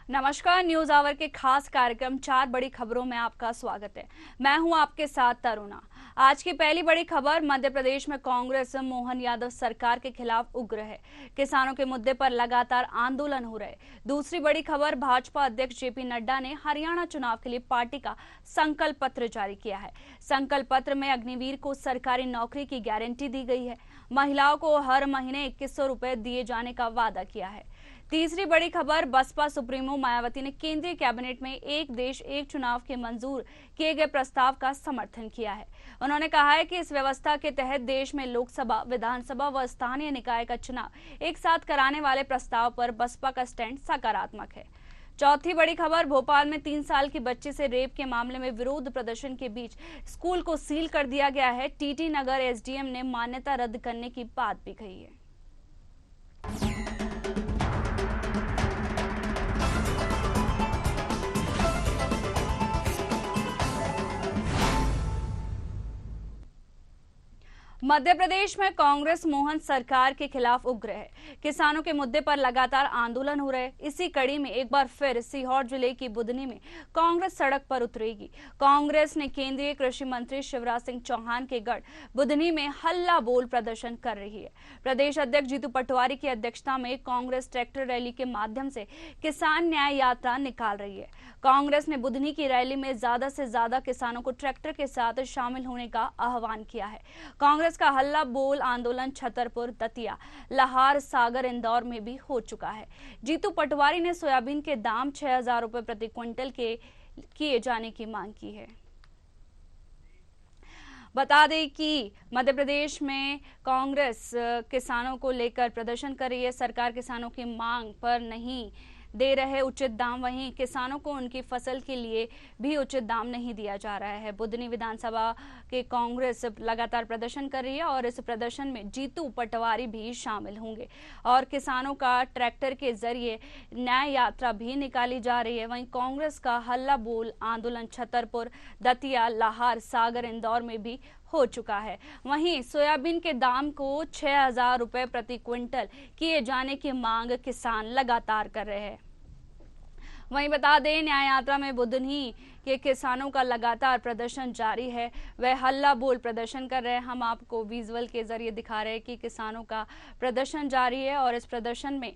नमस्कार। News our के खास कार्यक्रम चार बड़ी खबरों में आपका स्वागत है। मैं हूं आपके साथ तरुणा। आज की पहली बड़ी खबर, मध्य प्रदेश में कांग्रेस मोहन यादव सरकार के खिलाफ उग्र है। किसानों के मुद्दे पर लगातार आंदोलन हो रहे। दूसरी बड़ी खबर, भाजपा अध्यक्ष जेपी नड्डा ने हरियाणा चुनाव के लिए पार्टी का संकल्प पत्र जारी किया है। संकल्प पत्र में अग्निवीर को सरकारी नौकरी की गारंटी दी गई है। महिलाओं को हर महीने 2100 रुपए दिए जाने का वादा किया है। तीसरी बड़ी खबर, बसपा सुप्रीमो मायावती ने केंद्रीय कैबिनेट में एक देश एक चुनाव के मंजूर किए गए प्रस्ताव का समर्थन किया है। उन्होंने कहा है कि इस व्यवस्था के तहत देश में लोकसभा, विधानसभा व स्थानीय निकाय का चुनाव एक साथ कराने वाले प्रस्ताव पर बसपा का स्टैंड सकारात्मक है। चौथी बड़ी खबर, भोपाल में 3 साल की बच्ची से रेप के मामले में विरोध प्रदर्शन के बीच स्कूल को सील कर दिया गया है। टीटी नगर एसडीएम ने मान्यता रद्द करने की बात भी कही है। मध्य प्रदेश में कांग्रेस मोहन सरकार के खिलाफ उग्र है। किसानों के मुद्दे पर लगातार आंदोलन हो रहे। इसी कड़ी में एक बार फिर सीहोर जिले की बुधनी में कांग्रेस सड़क पर उतरेगी। कांग्रेस ने केंद्रीय कृषि मंत्री शिवराज सिंह चौहान के गढ़ बुधनी में हल्ला बोल प्रदर्शन कर रही है। प्रदेश अध्यक्ष जीतू पटवारी की अध्यक्षता में कांग्रेस ट्रैक्टर रैली के माध्यम से किसान न्याय यात्रा निकाल रही है। कांग्रेस ने बुधनी की रैली में ज्यादा से ज्यादा किसानों को ट्रैक्टर के साथ शामिल होने का आह्वान किया है। कांग्रेस का हल्ला बोल आंदोलन छतरपुर, दतिया, लाहार, सागर, इंदौर में भी हो चुका है। जीतू पटवारी ने सोयाबीन के दाम 6000 रुपए प्रति क्विंटल के किए जाने की मांग की है। बता दें कि मध्य प्रदेश में कांग्रेस किसानों को लेकर प्रदर्शन कर रही है। सरकार किसानों की मांग पर नहीं दे रहे उचित दाम, वहीं किसानों को उनकी फसल के लिए भी उचित दाम नहीं दिया जा रहा है। बुधनी विधानसभा के कांग्रेस लगातार प्रदर्शन कर रही है और इस प्रदर्शन में जीतू पटवारी भी शामिल होंगे और किसानों का ट्रैक्टर के जरिए न्याय यात्रा भी निकाली जा रही है। वहीं कांग्रेस का हल्ला बोल आंदोलन छतरपुर, दतिया, लाहार, सागर, इंदौर में भी हो चुका है। वहीं सोयाबीन के दाम को 6000 रुपए प्रति क्विंटल किए जाने की मांग किसान लगातार कर रहे हैं। वहीं बता दें, न्याय यात्रा में बुधनी के किसानों का लगातार प्रदर्शन जारी है। वह हल्ला बोल प्रदर्शन कर रहे हैं। हम आपको विजुअल के जरिए दिखा रहे हैं कि किसानों का प्रदर्शन जारी है और इस प्रदर्शन में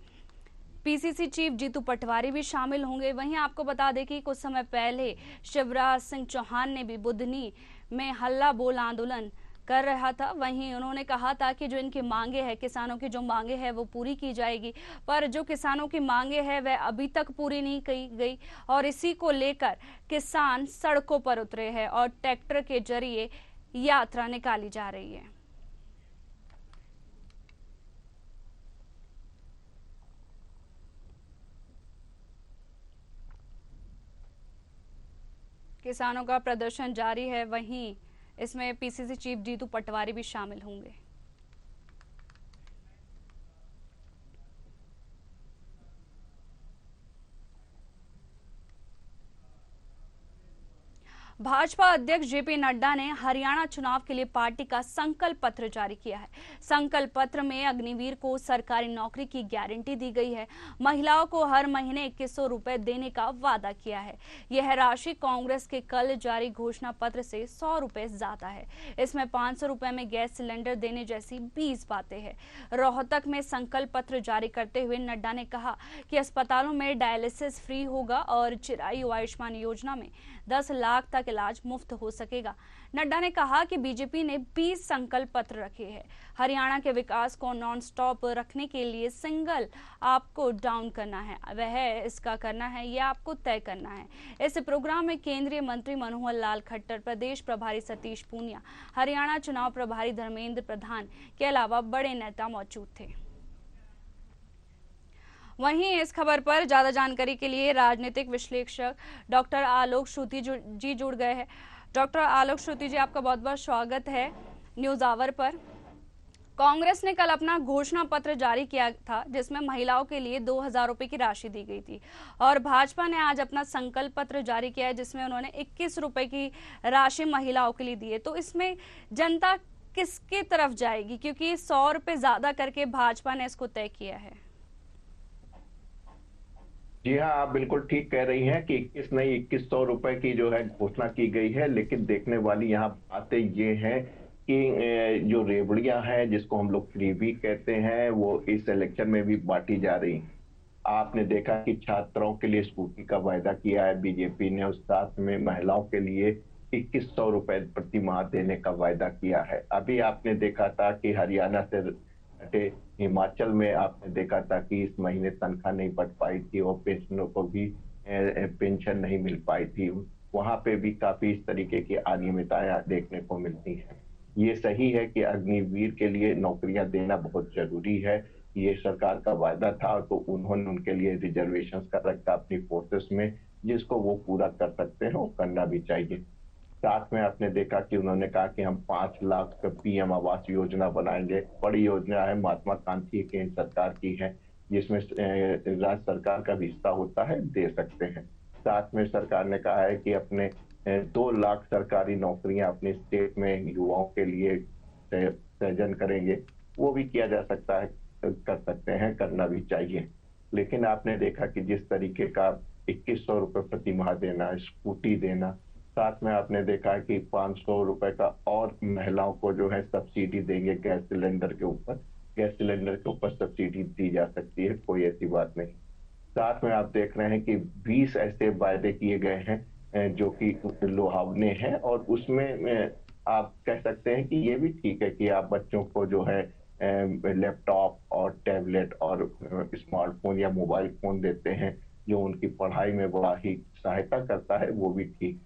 पीसीसी चीफ जीतू पटवारी भी शामिल होंगे। वहीं आपको बता दें कि कुछ समय पहले शिवराज सिंह चौहान ने भी बुधनी में हल्ला बोल आंदोलन कर रहा था। वहीं उन्होंने कहा था कि जो इनकी मांगे हैं, किसानों की जो मांगे हैं वो पूरी की जाएगी, पर जो किसानों की मांगे हैं वह अभी तक पूरी नहीं की गई और इसी को लेकर किसान सड़कों पर उतरे हैं और ट्रैक्टर के जरिए यात्रा निकाली जा रही है। किसानों का प्रदर्शन जारी है। वहीं इसमें पीसीसी चीफ जीतू पटवारी भी शामिल होंगे। भाजपा अध्यक्ष जेपी नड्डा ने हरियाणा चुनाव के लिए पार्टी का संकल्प पत्र जारी किया है। संकल्प पत्र में अग्निवीर को सरकारी नौकरी की गारंटी दी गई है। महिलाओं को हर महीने 2100 रुपए देने का वादा किया है। यह राशि कांग्रेस के कल जारी घोषणा पत्र से 100 रुपए ज्यादा है। इसमें 500 रुपए में गैस सिलेंडर देने जैसी 20 बातें हैं। रोहतक में संकल्प पत्र जारी करते हुए नड्डा ने कहा कि अस्पतालों में डायलिसिस फ्री होगा और चिरायु आयुष्मान योजना में 10 लाख तक इलाज मुफ्त हो सकेगा। नड्डा ने कहा कि बीजेपी ने 20 संकल्प पत्र रखे हैं। हरियाणा के विकास को नॉन स्टॉप रखने के लिए सिंगल आपको डाउन करना है, वह इसका करना है, यह आपको तय करना है। इस प्रोग्राम में केंद्रीय मंत्री मनोहर लाल खट्टर, प्रदेश प्रभारी सतीश पूनिया, हरियाणा चुनाव प्रभारी धर्मेंद्र प्रधान के अलावा बड़े नेता मौजूद थे। वहीं इस खबर पर ज्यादा जानकारी के लिए राजनीतिक विश्लेषक डॉक्टर आलोक श्रुति जी जुड़ गए हैं। डॉक्टर आलोक श्रुति जी, आपका बहुत बहुत स्वागत है न्यूज आवर पर। कांग्रेस ने कल अपना घोषणा पत्र जारी किया था जिसमें महिलाओं के लिए 2000 रुपए की राशि दी गई थी और भाजपा ने आज अपना संकल्प पत्र जारी किया है जिसमें उन्होंने 21 रुपए की राशि महिलाओं के लिए दी है। तो इसमें जनता किसकी तरफ जाएगी, क्योंकि 100 रुपए ज्यादा करके भाजपा ने इसको तय किया है? जी हाँ, आप बिल्कुल ठीक कह रही हैं कि 21 नहीं 2100 रुपए की जो है घोषणा की गई है, लेकिन देखने वाली यहाँ बातें ये हैं कि जो रेवड़ियां हैं जिसको हम लोग फ्रीबी कहते हैं, वो इस इलेक्शन में भी बांटी जा रही। आपने देखा कि छात्राओं के लिए स्कूटी का वायदा किया है बीजेपी ने, और साथ में महिलाओं के लिए 2100 रुपए प्रति माह देने का वायदा किया है। अभी आपने देखा था कि हरियाणा से सटे हिमाचल में आपने देखा था कि इस महीने तनख्वाह नहीं बढ़ पाई थी और पेंशनों को भी पेंशन नहीं मिल पाई थी। वहां पे भी काफी इस तरीके की अनियमितताएं देखने को मिलती हैं। ये सही है कि अग्निवीर के लिए नौकरियां देना बहुत जरूरी है। ये सरकार का वायदा था, तो उन्होंने उनके लिए रिजर्वेशन कर रखा अपनी फोर्सेस में, जिसको वो पूरा कर सकते हैं, वो करना भी चाहिए। साथ में आपने देखा कि उन्होंने कहा कि हम 5 लाख पीएम आवास योजना बनाएंगे। बड़ी योजना है, महात्मा गांधी केंद्र सरकार की है, जिसमें राज्य सरकार का भी हिस्सा होता है, दे सकते हैं। साथ में सरकार ने कहा है कि अपने 2 लाख सरकारी नौकरियां अपने स्टेट में युवाओं के लिए सृजन करेंगे। वो भी किया जा सकता है, कर सकते हैं, करना भी चाहिए। लेकिन आपने देखा कि जिस तरीके का 2100 रुपए प्रति माह देना, स्कूटी देना, साथ में आपने देखा कि 500 रुपए का और महिलाओं को जो है सब्सिडी देंगे गैस सिलेंडर के ऊपर। गैस सिलेंडर के ऊपर सब्सिडी दी जा सकती है, कोई ऐसी बात नहीं। साथ में आप देख रहे हैं कि 20 ऐसे वायदे किए गए हैं जो कि लुभावने हैं, और उसमें आप कह सकते हैं कि ये भी ठीक है कि आप बच्चों को जो है लैपटॉप और टैबलेट और स्मार्टफोन या मोबाइल फोन देते हैं, जो उनकी पढ़ाई में बड़ा ही सहायता करता है, वो भी ठीक।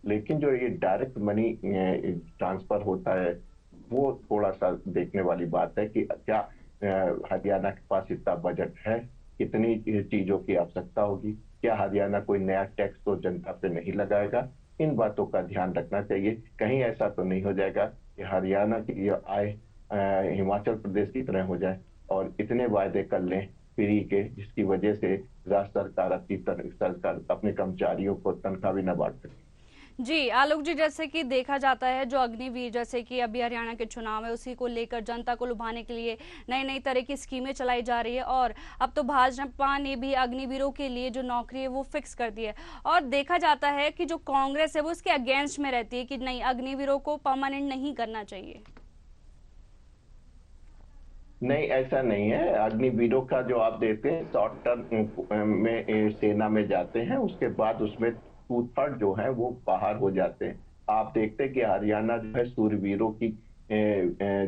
लेकिन जो ये डायरेक्ट मनी ट्रांसफर होता है, वो थोड़ा सा देखने वाली बात है कि क्या हरियाणा के पास इतना बजट है, कितनी चीजों की आवश्यकता होगी, क्या हरियाणा कोई नया टैक्स तो जनता पे नहीं लगाएगा। इन बातों का ध्यान रखना चाहिए। कहीं ऐसा तो नहीं हो जाएगा कि हरियाणा की ये आय हिमाचल प्रदेश की तरह हो जाए और इतने वायदे कर लें फ्री के, जिसकी वजह से राज्य सरकार सरकार अपने कर्मचारियों को तनख्वाह भी न बांट सके। जी आलोक जी, जैसे कि देखा जाता है जो अग्निवीर, जैसे कि अभी हरियाणा के चुनाव है उसी को लेकर जनता को लुभाने के लिए नई नई तरह की स्कीमें चलाई जा रही है, और अब तो भाजपा ने भी अग्निवीरों के लिए जो नौकरी है वो फिक्स कर दी है। और देखा जाता है कि जो कांग्रेस है वो इसके अगेंस्ट में रहती है कि नहीं, अग्निवीरों को परमानेंट नहीं करना चाहिए। नहीं, ऐसा नहीं है। अग्निवीरों का जो आप देते हैं शॉर्ट टर्म में सेना में जाते हैं, उसके बाद उसमें 2/3 जो है वो बाहर हो जाते हैं। आप देखते हैं कि हरियाणा जो है सूरवीरों की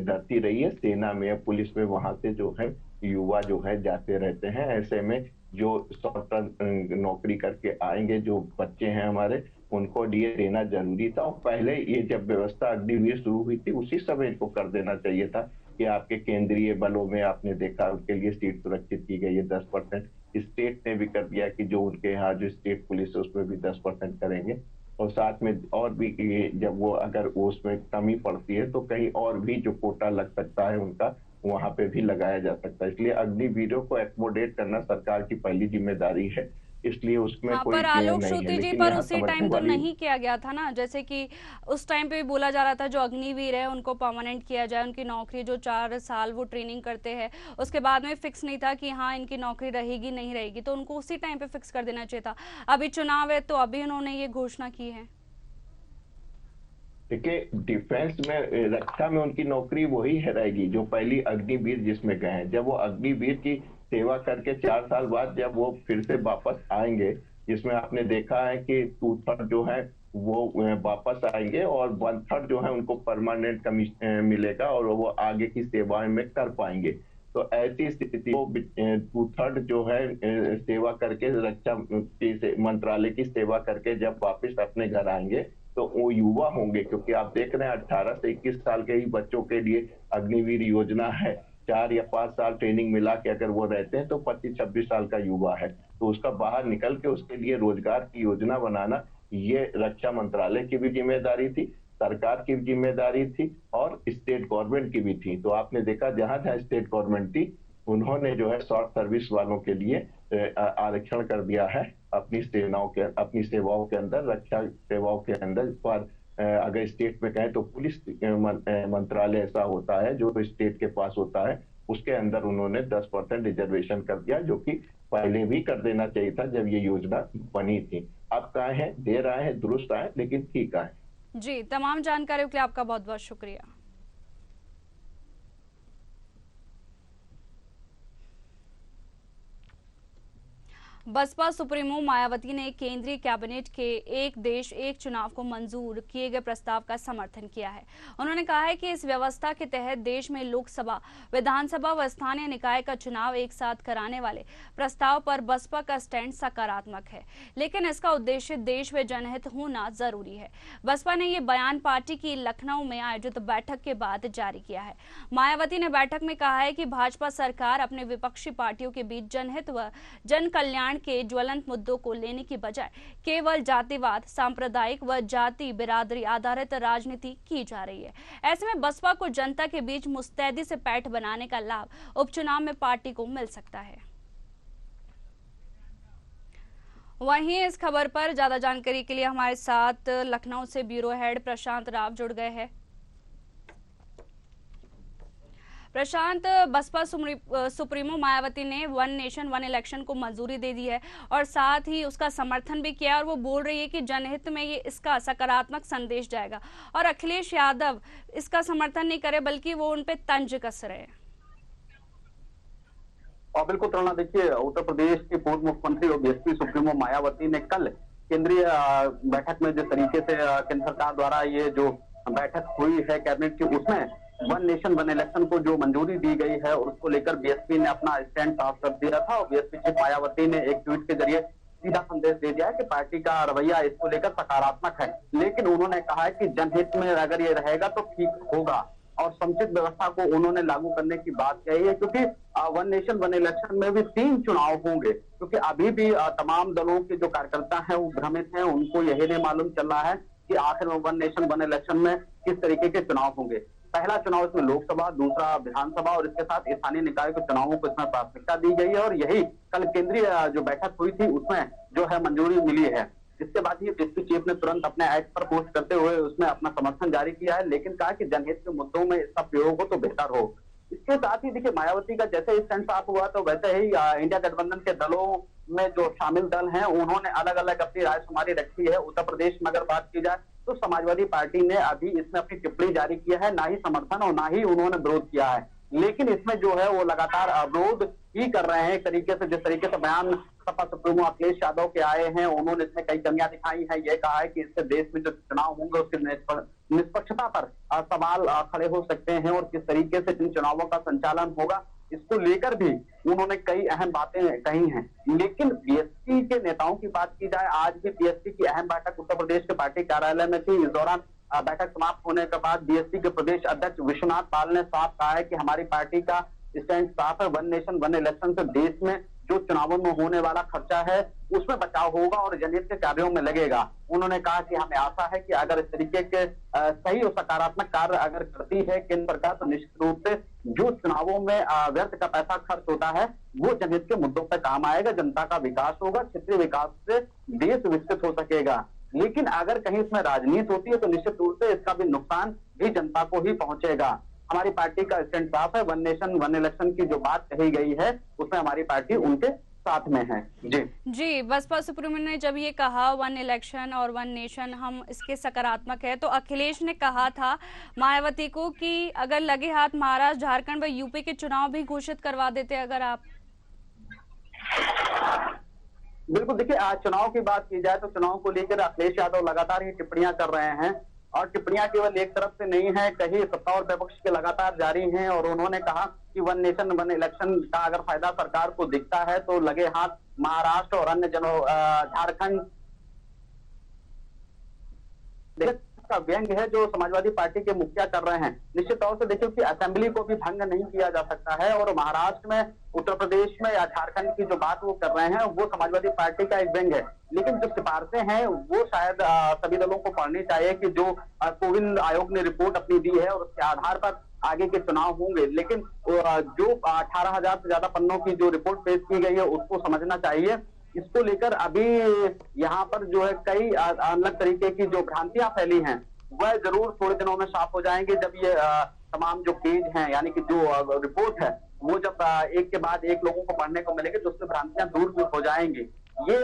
धरती रही है, सेना में पुलिस में, वहां से जो है युवा जो है जाते रहते हैं। ऐसे में जो शॉर्ट टर्म नौकरी करके आएंगे जो बच्चे हैं हमारे, उनको डीए देना जरूरी था। और पहले ये जब व्यवस्था अग्निवीर शुरू हुई थी, उसी समय इनको कर देना चाहिए था कि आपके केंद्रीय बलों में आपने देखा उनके लिए सीट सुरक्षित की गई है 10%। स्टेट ने भी कर दिया कि जो उनके यहाँ जो स्टेट पुलिस है उसमें भी 10% करेंगे। और साथ में और भी ये जब वो अगर वो उसमें कमी पड़ती है तो कहीं और भी जो कोटा लग सकता है उनका, वहां पे भी लगाया जा सकता है। इसलिए अग्निवीरों को एकोमोडेट करना सरकार की पहली जिम्मेदारी है, इसलिए उसमें हाँ, कोई पर आलोक नहीं है। श्रुति जी, लेकिन पर यहाँ उसी समझने टाइम तो वाली, नहीं किया गया था ना। जैसे कि उस टाइम पे भी बोला जा रहा था जो अग्निवीर है उनको परमानेंट किया जाए, उनकी नौकरी जो 4 साल वो ट्रेनिंग करते हैं उसके बाद में फिक्स नहीं था कि हाँ इनकी नौकरी रहेगी नहीं रहेगी, तो उनको उसी टाइम पे फिक्स कर देना चाहिए था। अभी चुनाव है तो अभी उन्होंने ये घोषणा की है। देखिए डिफेंस में रक्षा में उनकी नौकरी वही है रहेगी जो पहली अग्निवीर जिसमें गए हैं। जब वो अग्निवीर की सेवा करके 4 साल बाद जब वो फिर से वापस आएंगे, जिसमें आपने देखा है कि 2/3 जो है वो वापस आएंगे और 1/3 जो है उनको परमानेंट कमीशन मिलेगा और वो आगे की सेवाएं में कर पाएंगे। तो ऐसी स्थिति वो 2/3 जो है सेवा करके रक्षा की मंत्रालय की सेवा करके जब वापस अपने घर आएंगे, तो वो युवा होंगे, क्योंकि आप देख रहे हैं 18 से 21 साल के ही बच्चों के लिए अग्निवीर योजना है। 4 या 5 साल ट्रेनिंग मिला के अगर वो रहते हैं तो 25-26 साल का युवा है, तो उसका बाहर निकल के उसके लिए रोजगार की योजना बनाना, ये रक्षा मंत्रालय की भी जिम्मेदारी थी, सरकार की भी जिम्मेदारी थी और स्टेट गवर्नमेंट की भी थी। तो आपने देखा जहां जहां स्टेट गवर्नमेंट थी, उन्होंने जो है शॉर्ट सर्विस वालों के लिए आरक्षण कर दिया है अपनी सेवाओं के अंदर, रक्षा सेवाओं के अंदर। पर अगर स्टेट में कहें तो पुलिस मंत्रालय ऐसा होता है जो स्टेट के पास होता है, उसके अंदर उन्होंने 10% रिजर्वेशन कर दिया, जो कि पहले भी कर देना चाहिए था जब ये योजना बनी थी। अब कहाँ है, देर आए हैं, दुरुस्त आए, लेकिन ठीक आए। जी, तमाम जानकारियों के लिए आपका बहुत बहुत शुक्रिया। बसपा सुप्रीमो मायावती ने केंद्रीय कैबिनेट के एक देश एक चुनाव को मंजूर किए गए प्रस्ताव का समर्थन किया है। उन्होंने कहा है कि इस व्यवस्था के तहत देश में लोकसभा, विधानसभा व स्थानीय निकाय का चुनाव एक साथ कराने वाले प्रस्ताव पर बसपा का स्टैंड सकारात्मक है, लेकिन इसका उद्देश्य देश में जनहित होना जरूरी है। बसपा ने ये बयान पार्टी की लखनऊ में आयोजित बैठक के बाद जारी किया है। मायावती ने बैठक में कहा है कि भाजपा सरकार अपने विपक्षी पार्टियों के बीच जनहित व जन कल्याण के ज्वलंत मुद्दों को लेने की बजाय केवल जातिवाद, सांप्रदायिक व जाति बिरादरी आधारित राजनीति की जा रही है। ऐसे में बसपा को जनता के बीच मुस्तैदी से पैठ बनाने का लाभ उपचुनाव में पार्टी को मिल सकता है। वहीं इस खबर पर ज्यादा जानकारी के लिए हमारे साथ लखनऊ से ब्यूरो हेड प्रशांत राव जुड़ गए हैं। प्रशांत, बसपा सुप्रीमो मायावती ने वन नेशन वन इलेक्शन को मंजूरी दे दी है और साथ ही उसका समर्थन भी किया, और वो बोल रही है कि जनहित में ये इसका सकारात्मक संदेश जाएगा, और अखिलेश यादव इसका समर्थन नहीं करे बल्कि वो उन पे तंज कस रहे हैं। और बिल्कुल तरुणा, देखिए, उत्तर प्रदेश के पूर्व मुख्यमंत्री और बीएसपी सुप्रीमो मायावती ने कल केंद्रीय बैठक में जिस तरीके से केंद्र सरकार द्वारा ये जो बैठक हुई है कैबिनेट की, उसमें वन नेशन वन इलेक्शन को जो मंजूरी दी गई है और उसको लेकर बीएसपी ने अपना स्टैंड साफ कर दिया था। और बीएसपी चीफ मायावती ने एक ट्वीट के जरिए सीधा संदेश दे दिया है कि पार्टी का रवैया इसको लेकर सकारात्मक है, लेकिन उन्होंने कहा है कि जनहित में अगर ये रहेगा तो ठीक होगा, और समुचित व्यवस्था को उन्होंने लागू करने की बात कही है, क्योंकि वन नेशन वन इलेक्शन में भी 3 चुनाव होंगे, क्योंकि अभी भी तमाम दलों के जो कार्यकर्ता हैं वो भ्रमित हैं, उनको यही नहीं मालूम चल रहा है कि आखिर में वन नेशन वन इलेक्शन में किस तरीके के चुनाव होंगे। पहला चुनाव इसमें लोकसभा, दूसरा विधानसभा और इसके साथ स्थानीय निकाय के चुनावों को इसमें प्राथमिकता दी गई है, और यही कल केंद्रीय जो बैठक हुई थी उसमें जो है मंजूरी मिली है। इसके बाद ही बीएसपी चीफ ने तुरंत अपने एक्ट पर पोस्ट करते हुए उसमें अपना समर्थन जारी किया है, लेकिन कहा कि जनहित के मुद्दों में इसका प्रयोग हो तो बेहतर हो। इसके साथ ही देखिए, मायावती का जैसे ही स्टैंड साफ हुआ तो वैसे ही इंडिया गठबंधन के दलों में जो शामिल दल हैं उन्होंने अलग अलग अपनी रायशुमारी रखी है। उत्तर प्रदेश में अगर बात की जाए तो समाजवादी पार्टी ने अभी इसमें अपनी टिप्पणी जारी किया है, ना ही समर्थन और ना ही उन्होंने विरोध किया है, लेकिन इसमें जो है वो लगातार विरोध ही कर रहे हैं। एक तरीके से जिस तरीके से बयान सपा सुप्रीमो अखिलेश यादव के आए हैं, उन्होंने इसमें कई कमियां दिखाई हैं। यह कहा है कि इससे देश में जो चुनाव होंगे उसकी निष्पक्षता पर सवाल खड़े हो सकते हैं, और किस तरीके से इन चुनावों का संचालन होगा इसको लेकर भी उन्होंने कई अहम बातें कही हैं। लेकिन बीएसपी के नेताओं की बात की जाए, आज भी बीएसपी की अहम बैठक उत्तर प्रदेश के पार्टी कार्यालय में थी। इस दौरान बैठक समाप्त होने के बाद बीएसपी के प्रदेश अध्यक्ष विश्वनाथ पाल ने साफ कहा है कि हमारी पार्टी का स्टैंड साफ है, वन नेशन वन इलेक्शन से देश में जो चुनावों में होने वाला खर्चा है उसमें बचाव होगा और जनहित के कार्यों में लगेगा। उन्होंने कहा कि हमें आशा है कि अगर इस तरीके के सही और सकारात्मक कार्य अगर करती है केंद्र सरकार, तो निश्चित रूप से जो चुनावों में व्यर्थ का पैसा खर्च होता है वो जनहित के मुद्दों पर काम आएगा, जनता का विकास होगा, क्षेत्रीय विकास से देश विकसित हो सकेगा। लेकिन अगर कहीं इसमें राजनीति होती है तो निश्चित रूप से इसका भी नुकसान भी जनता को ही पहुंचेगा। हमारी पार्टी का स्टैंड साफ है, वन नेशन वन इलेक्शन की जो बात कही गई है उसमें हमारी पार्टी उनके साथ में है। जी, बसपा सुप्रीमो ने जब ये कहा वन इलेक्शन और वन नेशन हम इसके सकारात्मक है, तो अखिलेश ने कहा था मायावती को कि अगर लगे हाथ महाराष्ट्र, झारखंड व यूपी के चुनाव भी घोषित करवा देते अगर आप। बिल्कुल, देखिए, आज चुनाव की बात की जाए तो चुनाव को लेकर अखिलेश यादव लगातार ही टिप्पणियां कर रहे हैं, और टिप्पणियां केवल एक तरफ से नहीं है, कहीं सत्ता और विपक्ष के लगातार जारी हैं। और उन्होंने कहा कि वन नेशन वन इलेक्शन का अगर फायदा सरकार को दिखता है तो लगे हाथ महाराष्ट्र और अन्य झारखंड का व्यंग है जो समाजवादी पार्टी के मुखिया कर रहे हैं। निश्चित तौर से देखिए कि असेंबली को भी भंग नहीं किया जा सकता है, और महाराष्ट्र में, उत्तर प्रदेश में या झारखंड की जो बात वो कर रहे हैं वो समाजवादी पार्टी का एक व्यंग है। लेकिन जो सिफारिशें हैं वो शायद सभी दलों को पढ़नी चाहिए कि जो कोविंद आयोग ने रिपोर्ट अपनी दी है और उसके आधार पर आगे के चुनाव होंगे। लेकिन जो 18,000 से ज्यादा पन्नों की जो रिपोर्ट पेश की गई है उसको समझना चाहिए। इसको लेकर अभी यहाँ पर जो है कई अलग तरीके की जो भ्रांतियां फैली हैं वह जरूर थोड़े दिनों में साफ हो जाएंगे, जब ये तमाम जो पेज हैं यानी कि जो रिपोर्ट है वो जब एक के बाद एक लोगों को पढ़ने को मिलेंगे तो उससे भ्रांतियां दूर भी हो जाएंगी। ये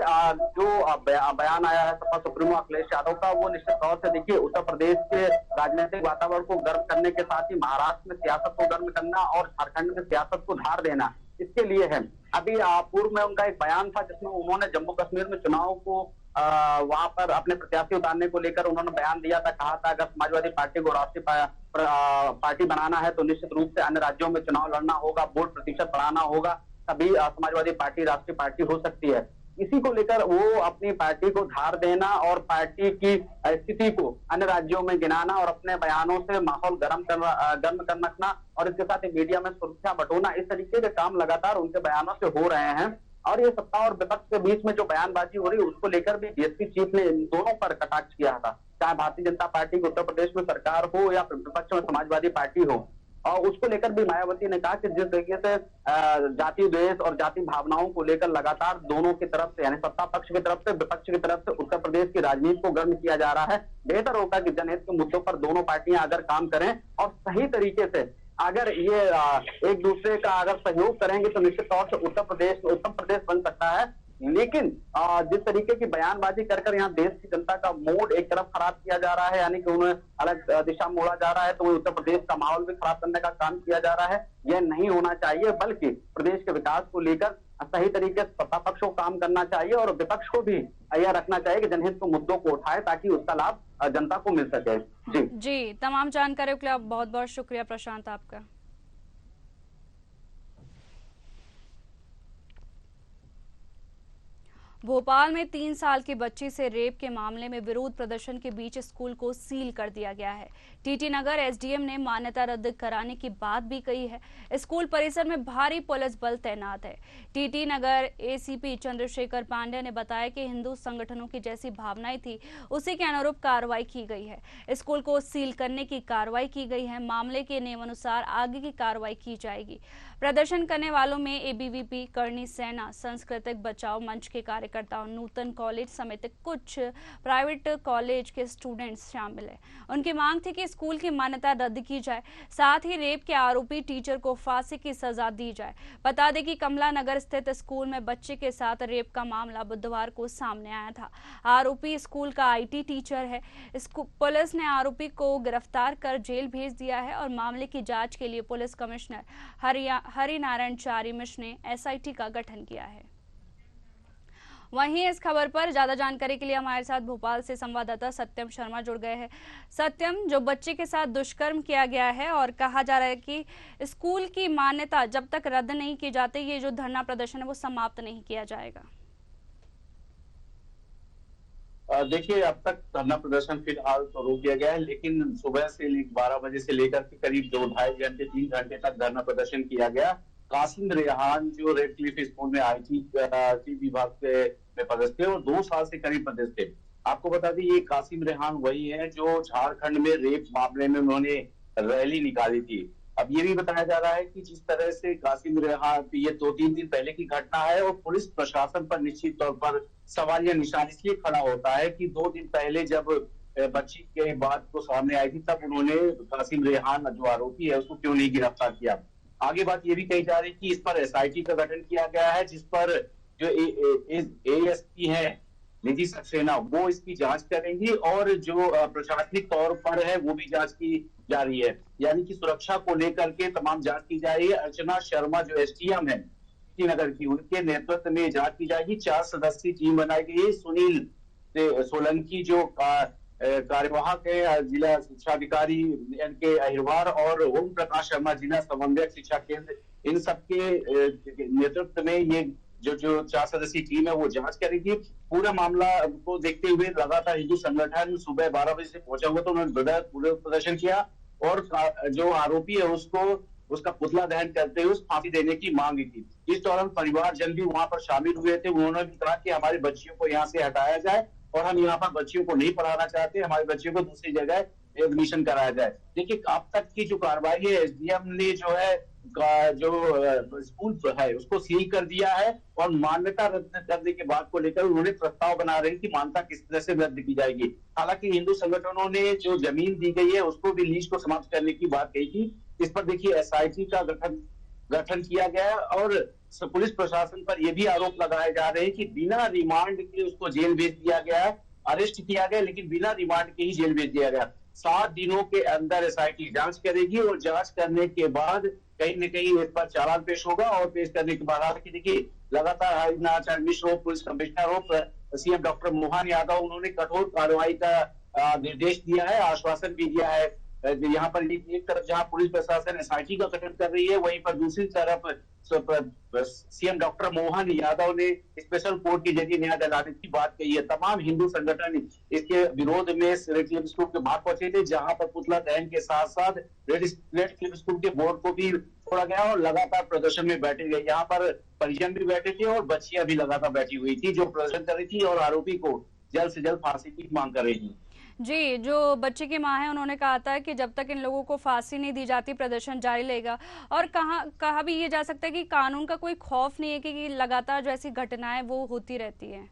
जो बयान आया है सपा सुप्रीमो अखिलेश यादव का, वो निश्चित तौर से देखिए उत्तर प्रदेश के राजनीतिक वातावरण को गर्म करने के साथ ही महाराष्ट्र में सियासत को गर्म करना और झारखंड में सियासत को धार देना, इसके लिए है। अभी पूर्व में उनका एक बयान था जिसमें उन्होंने जम्मू कश्मीर में चुनाव को वहां पर अपने प्रत्याशी उतारने को लेकर उन्होंने बयान दिया था, कहा था अगर समाजवादी पार्टी को राष्ट्रीय पार्टी बनाना है तो निश्चित रूप से अन्य राज्यों में चुनाव लड़ना होगा, वोट प्रतिशत बढ़ाना होगा, तभी समाजवादी पार्टी राष्ट्रीय पार्टी हो सकती है। इसी को लेकर वो अपनी पार्टी को धार देना और पार्टी की स्थिति को अन्य राज्यों में गिनाना और अपने बयानों से माहौल गर्म कर रखना और इसके साथ ही मीडिया में सुर्खियां बटोरना, इस तरीके के काम लगातार उनके बयानों से हो रहे हैं। और ये सत्ता और विपक्ष के बीच में जो बयानबाजी हो रही है उसको लेकर भी बीएसपी चीफ ने इन दोनों पर कटाक्ष किया था, चाहे भारतीय जनता पार्टी की उत्तर प्रदेश में सरकार हो या फिर विपक्ष में समाजवादी पार्टी हो। और उसको लेकर भी मायावती ने कहा कि जिस तरीके से जाति द्वेष और जाति भावनाओं को लेकर लगातार दोनों की तरफ से, यानी सत्ता पक्ष की तरफ से विपक्ष की तरफ से उत्तर प्रदेश की राजनीति को गर्म किया जा रहा है, बेहतर होगा कि जनहित के मुद्दों पर दोनों पार्टियां अगर काम करें और सही तरीके से अगर ये एक दूसरे का अगर सहयोग करेंगे तो निश्चित तौर से उत्तर प्रदेश बन सकता है। लेकिन जिस तरीके की बयानबाजी कर कर यहाँ देश की जनता का मूड एक तरफ खराब किया जा रहा है, यानी कि उन्हें अलग दिशा में मोड़ा जा रहा है, तो उत्तर प्रदेश का माहौल भी खराब करने का काम किया जा रहा है। यह नहीं होना चाहिए, बल्कि प्रदेश के विकास को लेकर सही तरीके से सत्ता पक्ष को काम करना चाहिए और विपक्ष को भी यह रखना चाहिए कि जनहित के मुद्दों को उठाए ताकि उसका लाभ जनता को मिल सके। जी, तमाम जानकारियों के लिए बहुत बहुत शुक्रिया प्रशांत आपका। भोपाल में 3 साल की बच्ची से रेप के मामले में विरोध प्रदर्शन के बीच स्कूल को सील कर दिया गया है। टीटी नगर एसडीएम ने मान्यता रद्द कराने की बात भी कही है। स्कूल परिसर में भारी पुलिस बल तैनात है। टीटी नगर एसीपी चंद्रशेखर पांडे ने बताया कि हिंदू संगठनों की जैसी भावनाएं थी उसी के अनुरूप कार्रवाई की गई है। स्कूल को सील करने की कार्रवाई की गई है। मामले के नियमानुसार आगे की कार्रवाई की जाएगी। प्रदर्शन करने वालों में एबीवीपी, करनी सेना, सांस्कृतिक बचाव मंच के कार्यकर्ताओं, नूतन कॉलेज समेत कुछ प्राइवेट कॉलेज के स्टूडेंट्स शामिल हैं। उनकी मांग थी कि स्कूल की मान्यता रद्द की जाए, साथ ही रेप के आरोपी टीचर को फांसी की सजा दी जाए। बता दें कि कमला नगर स्थित स्कूल में बच्चे के साथ रेप का मामला बुधवार को सामने आया था। आरोपी स्कूल का आईटी टीचर है। पुलिस ने आरोपी को गिरफ्तार कर जेल भेज दिया है और मामले की जांच के लिए पुलिस कमिश्नर हरिनारायण चारी मिश्र ने एसआईटी का गठन किया है। वहीं इस खबर पर ज्यादा जानकारी के लिए हमारे साथ भोपाल से संवाददाता सत्यम शर्मा जुड़ गए हैं। सत्यम, जो बच्चे के साथ दुष्कर्म किया गया है और कहा जा रहा है कि स्कूल की मान्यता जब तक रद्द नहीं की जाती ये जो धरना प्रदर्शन है वो समाप्त नहीं किया जाएगा। देखिए, अब तक धरना प्रदर्शन फिलहाल तो रोक दिया गया है, लेकिन सुबह से 12 बजे से लेकर के करीब 2-2.5 घंटे 3 घंटे तक धरना प्रदर्शन किया गया। कासिम रेहान जो रेड क्लिफ स्कूल में आईटी विभाग में पदस्थ थे और 2 साल से करीब पदस्थ थे। आपको बता दें ये कासिम रेहान वही है जो झारखंड में रेप मामले में उन्होंने रैली निकाली थी। अब ये भी बताया जा रहा है कि जिस तरह से कासिम रेहान, ये 2-3 दिन पहले की घटना है और पुलिस प्रशासन पर निश्चित तौर पर सवालिया निशान इसलिए खड़ा होता है कि 2 दिन पहले जब बच्ची के बात को सामने आई थी तब उन्होंने कासिम रेहान जो आरोपी है उसको क्यों नहीं गिरफ्तार किया। आगे बात ये भी कही जा रही है कि इस पर एसआईटी का गठन किया गया है, जिस पर जो एएसपी है निधि सक्सेना वो इसकी जांच करेंगी और जो प्रशासनिक तौर पर है वो भी जांच की जा रही है, यानी कि सुरक्षा को लेकर के तमाम जांच की जा रही है। अर्चना शर्मा जो एसडीएम है नगर की, उनके नेतृत्व में जांच की जाएगी। 4 सदस्यीय टीम बनाई गई है। सुनील सोलंकी जो कार्यवाहक है जिला शिक्षा अधिकारी एनके अहिरवार और ओम प्रकाश शर्मा जिला समन्वयक शिक्षा केंद्र, इन सबके नेतृत्व में ये जो 4 सदस्यीय टीम है वो जांच करेगी। पूरा मामला को देखते हुए लगातार हिंदू संगठन सुबह 12 बजे से पहुंचा हुआ तो उन्होंने प्रदर्शन किया और जो आरोपी है उसका पुतला दहन करते हुए फांसी देने की मांग की। इस दौरान परिवारजन भी वहां पर शामिल हुए थे। उन्होंने भी कहा कि हमारी बच्चियों को यहाँ से हटाया जाए और हम यहाँ पर बच्चियों को नहीं पढ़ाना चाहते, हमारी बच्चियों को दूसरी जगह एडमिशन कराया जाए। देखिए, अब तक की जो कार्रवाई है एसडीएम ने जो है जो स्कूल है उसको सील कर दिया है और मान्यता रद्द करने के बाद को लेकर उन्होंने प्रस्ताव बना रहे हैं कि मान्यता किस तरह से रद्द की जाएगी। हालांकि हिंदू संगठनों ने जो जमीन दी गई है उसको भी लीज को समाप्त करने की बात कही थी। इस पर देखिए एसआईटी का गठन गठन किया गया है। और पुलिस प्रशासन पर यह भी आरोप लगाए जा रहे हैं कि बिना रिमांड के उसको जेल भेज दिया गया है, अरेस्ट किया गया लेकिन बिना रिमांड के ही जेल भेज दिया गया। 7 दिनों के अंदर एसआईटी जांच करेगी और जांच करने के बाद कहीं न कहीं इस पर चालान पेश होगा और पेश करने के बाद हालांकि देखिए लगातार आचार्य मिश्र हो, पुलिस कमिश्नर हो, सीएम डॉक्टर मोहन यादव, उन्होंने कठोर कार्रवाई का निर्देश दिया है, आश्वासन भी दिया है। यहाँ पर एक तरफ जहां पुलिस प्रशासन एसआईटी का गठन कर रही है, वहीं पर दूसरी तरफ सीएम डॉक्टर मोहन यादव ने स्पेशल कोर्ट के जरिए न्याय दिलाने की बात कही है। तमाम हिंदू संगठन इसके विरोध में रेड क्लिफ स्कूल के बाहर पहुंचे थे, जहां पर पुतला दहन के साथ साथ रेड क्लिफ स्कूल के बोर्ड को भी छोड़ा गया और लगातार प्रदर्शन में बैठे गए। यहाँ पर परिजन भी बैठे थे और बच्चियां भी लगातार बैठी हुई थी जो प्रदर्शन कर रही थी और आरोपी को जल्द से जल्द फांसी की मांग कर रही थी। जी, जो बच्चे की मां है उन्होंने कहा था कि जब तक इन लोगों को फांसी नहीं दी जाती प्रदर्शन जारी रहेगा। और कहा भी ये जा सकता है कि कानून का कोई खौफ नहीं है कि लगातार जो ऐसी घटनाएं वो होती रहती है।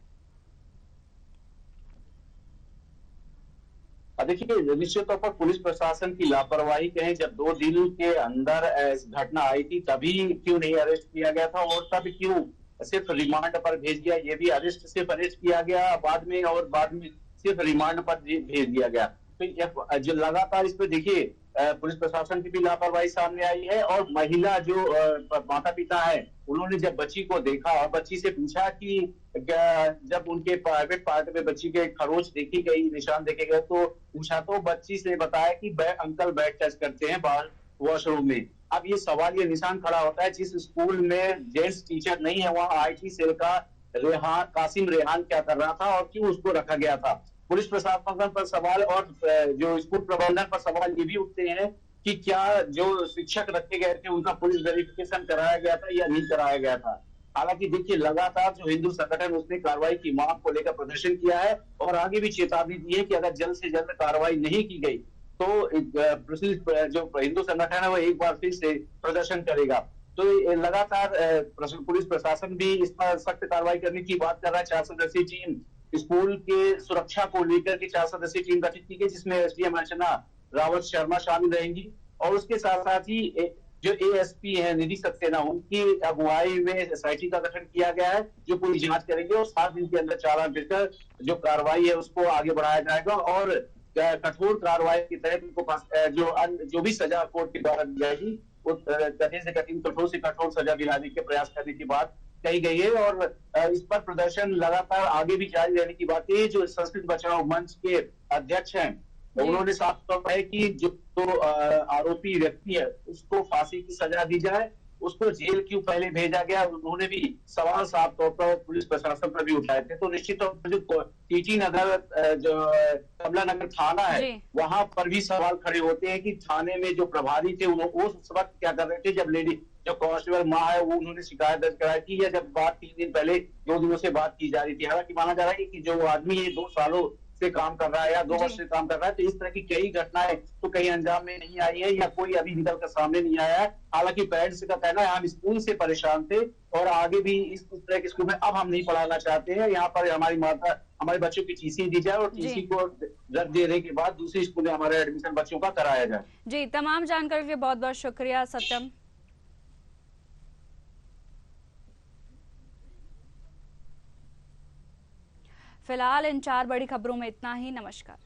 देखिए निश्चित तौर पर पुलिस प्रशासन की लापरवाही कहें, जब 2 दिन के अंदर घटना आई थी तभी क्यों नहीं अरेस्ट किया गया था और तब क्यों सिर्फ रिमांड पर भेज दिया, ये भी सिर्फ अरेस्ट किया गया बाद में और बाद में सिर्फ रिमांड पर भेज दिया गया। तो जो लगातार इस पर देखिए पुलिस प्रशासन की भी लापरवाही सामने आई है। और महिला जो माता पिता है उन्होंने जब बच्ची को देखा और बच्ची से पूछा कि जब उनके प्राइवेट पार्ट में बच्ची के खरोच देखी गई, निशान देखे गए, तो पूछा तो बच्ची से बताया कि अंकल बैग टच करते हैं बाहर वॉशरूम में। अब ये सवाल, ये निशान खड़ा होता है, जिस स्कूल में जेंट्स टीचर नहीं है वहाँ आईटी सेल का कासिम रेहान क्या कर रहा था और क्यों उसको रखा गया था। पुलिस प्रशासन पर सवाल और जो स्कूल प्रबंधन पर सवाल ये भी उठते हैं कि क्या जो शिक्षक रखे गए थे उनका पुलिस वेरिफिकेशन कराया गया था या नहीं कराया गया था। हालांकि देखिए लगातार जो हिंदू संगठन उसने कार्रवाई की मांग को लेकर प्रदर्शन किया है और आगे भी चेतावनी दी है कि अगर जल्द से जल्द कार्रवाई नहीं की गई तो जो हिंदू संगठन है वो एक बार फिर से प्रदर्शन करेगा। तो लगातार पुलिस प्रशासन भी इस पर सख्त कार्रवाई करने की बात कर रहा है। 4 सदस्यीय टीम स्कूल के सुरक्षा को लेकर के 4 सदस्यीय टीम गठित की गई, जिसमें एसडीएम अर्चना रावत शर्मा शामिल रहेंगी और उसके साथ साथ ही जो एएसपी है निधि सक्सेना, उनकी अगुवाई में एसआईटी का गठन किया गया है जो पूरी जांच करेंगे और 7 दिन के अंदर चालान भेजकर जो कार्रवाई है उसको आगे बढ़ाया जाएगा और कठोर कार्रवाई के तहत जो भी सजा कोर्ट के द्वारा दी जाएगी वो कठिन से कठिन, कठोर से कठोर सजा दिलाने के प्रयास करने की बात कही गई है। और इस पर प्रदर्शन लगातार आगे भी जारी रहने की बात है। जो संस्कृत बचाओ मंच के अध्यक्ष हैं उन्होंने साफ तौर पर कि जो आरोपी व्यक्ति है उसको फांसी की सजा दी जाए, उसको जेल क्यों पहले भेजा गया, उन्होंने भी सवाल साफ तौर पर पुलिस प्रशासन पर भी उठाए थे। तो निश्चित तौर पर जो टीटी नगर जो कमला नगर थाना है वहां पर भी सवाल खड़े होते हैं कि थाने में जो प्रभारी थे वो उस वक्त क्या कर रहे थे जब लेडी जो कांस्टेबल माँ है वो उन्होंने शिकायत दर्ज कराई थी या जब बात 3 दिन पहले 2 दिनों से बात की जा रही थी। हालांकि माना जा रहा है कि जो आदमी ये 2 सालों से काम कर रहा है या 2 वर्ष से काम कर रहा है, तो इस तरह की कई घटनाएं तो कहीं अंजाम में नहीं आई है या कोई अभी निकल कर सामने नहीं आया है। हालांकि पेरेंट्स का कहना है हम स्कूल से परेशान थे और आगे भी इस तरह के स्कूल में अब हम नहीं पढ़ाना चाहते हैं। यहाँ पर हमारे बच्चों की टीसी दी जाए और टीसी को रद्द देने के बाद दूसरे स्कूल में हमारे एडमिशन बच्चों का कराया जाए। जी, तमाम जानकारी के लिए बहुत बहुत शुक्रिया सत्यम। फिलहाल इन 4 बड़ी खबरों में इतना ही। नमस्कार।